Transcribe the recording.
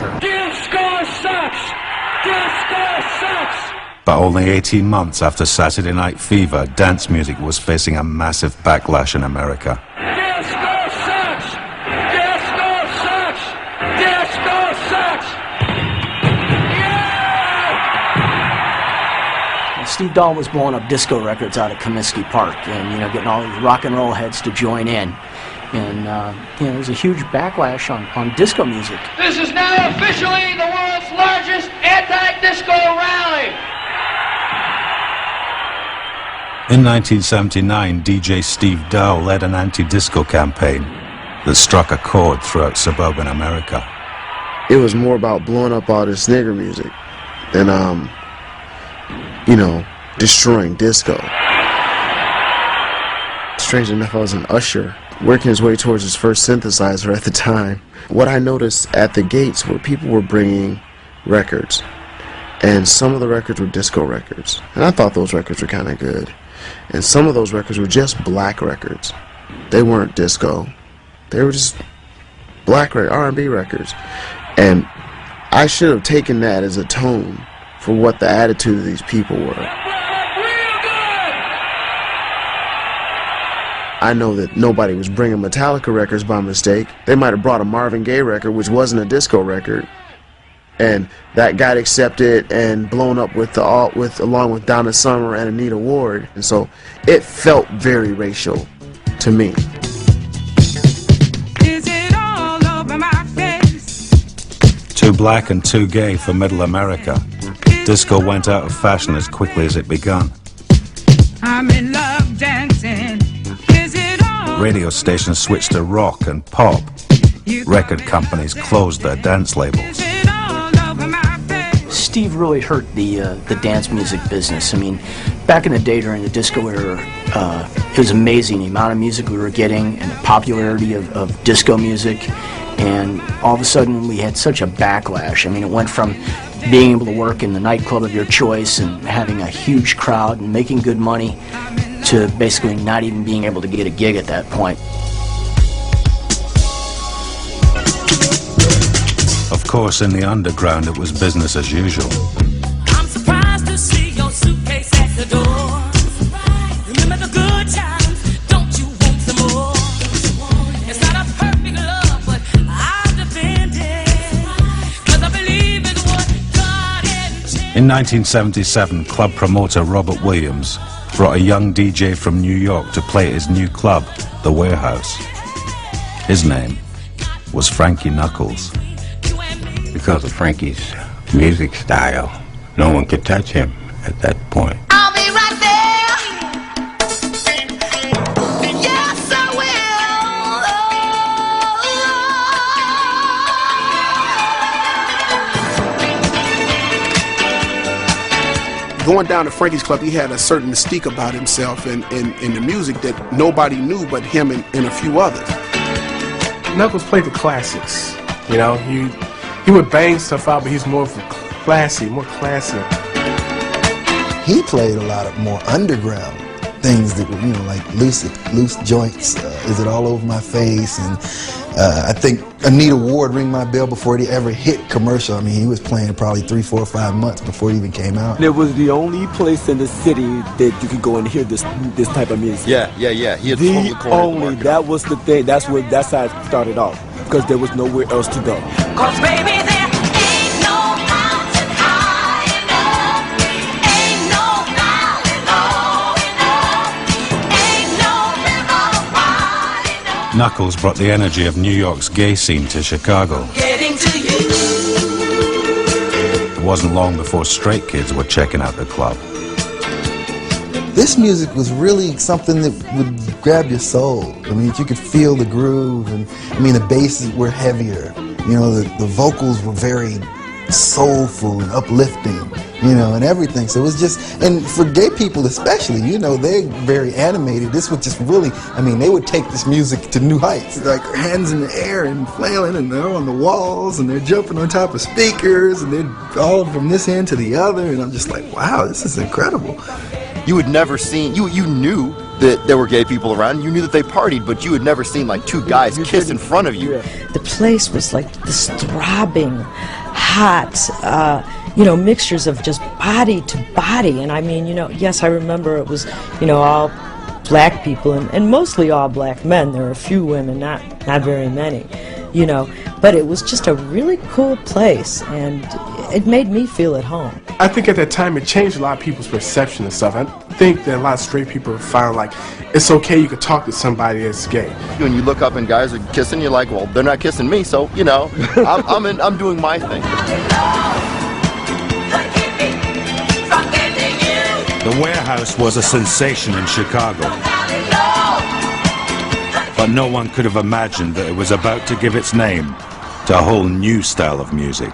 culture. Disco sucks! Disco sucks! But only 18 months after Saturday Night Fever, dance music was facing a massive backlash in America. Disco sucks! Disco sucks! Disco sucks! Yeah! Steve Dahl was blowing up disco records out at Comiskey Park and, getting all these rock and roll heads to join in. And, there was a huge backlash on disco music. This is now officially the world's largest anti-disco rally! In 1979, DJ Steve Dahl led an anti-disco campaign that struck a chord throughout suburban America. It was more about blowing up all this nigger music than, destroying disco. Strangely enough, I was an usher, working his way towards his first synthesizer at the time. What I noticed at the gates were people were bringing records, and some of the records were disco records, and I thought those records were kind of good. And some of those records were just black records. They weren't disco. They were just black R&B records. And I should have taken that as a tone for what the attitude of these people were. I know that nobody was bringing Metallica records by mistake. They might have brought a Marvin Gaye record, which wasn't a disco record, and that got accepted and blown up along with Donna Summer and Anita Ward, and so it felt very racial to me. Is it all over my face? Too black and too gay for middle America, disco went out of fashion as quickly as it began. I'm in love dancing. Is it all? Radio stations switched to rock and pop. Record companies closed their dance labels. Steve really hurt the dance music business. I mean, back in the day during the disco era, it was amazing the amount of music we were getting and the popularity of disco music. And all of a sudden we had such a backlash. I mean, it went from being able to work in the nightclub of your choice and having a huge crowd and making good money to basically not even being able to get a gig at that point. Of course, in the underground, it was business as usual. I'm surprised to see your suitcase at the door. Remember the good times, don't you want some more? It's not a perfect love, but I'll defend it, 'cause I believe in what God intended. In 1977, club promoter Robert Williams brought a young DJ from New York to play at his new club, The Warehouse. His name was Frankie Knuckles. Because of Frankie's music style, no one could touch him at that point. I'll be right there. Yes, I will. Going down to Frankie's Club, he had a certain mystique about himself and the music that nobody knew but him and a few others. Knuckles played the classics. He would bang stuff out, but he's more classy. He played a lot of more underground things that were, like loose joints. Is It All Over My Face? And I think Anita Ward Ring My Bell before it ever hit commercial. I mean, he was playing probably 3, 4, 5 months before it even came out. It was the only place in the city that you could go and hear this type of music. Yeah. He had totally cornered the that was the thing. That's how it started off, because there was nowhere else to go. 'Cause baby, there ain't no mountain high enough, ain't no valley low enough, ain't no river wide enough. Knuckles brought the energy of New York's gay scene to Chicago. Getting to you. It wasn't long before straight kids were checking out the club. This music was really something that would grab your soul. I mean, you could feel the groove, and the basses were heavier. The vocals were very soulful and uplifting, and everything. So it was just, and for gay people especially, they're very animated. This was just really, they would take this music to new heights. Like hands in the air and flailing, and they're on the walls, and they're jumping on top of speakers, and they're all from this end to the other, and I'm just like, wow, this is incredible. you had never seen, you knew that there were gay people around, you knew that they partied, but you had never seen like two guys kiss in front of you. The place was like this throbbing, hot, mixtures of just body to body. And I mean, yes, I remember it was, all black people and mostly all black men. There were a few women, not very many, but it was just a really cool place, and it made me feel at home. I think at that time it changed a lot of people's perception of stuff. I think that a lot of straight people found like it's okay, you could talk to somebody that's gay. When you look up and guys are kissing, you're like, well, they're not kissing me, so I'm doing my thing. The Warehouse was a sensation in Chicago, but no one could have imagined that it was about to give its name to a whole new style of music.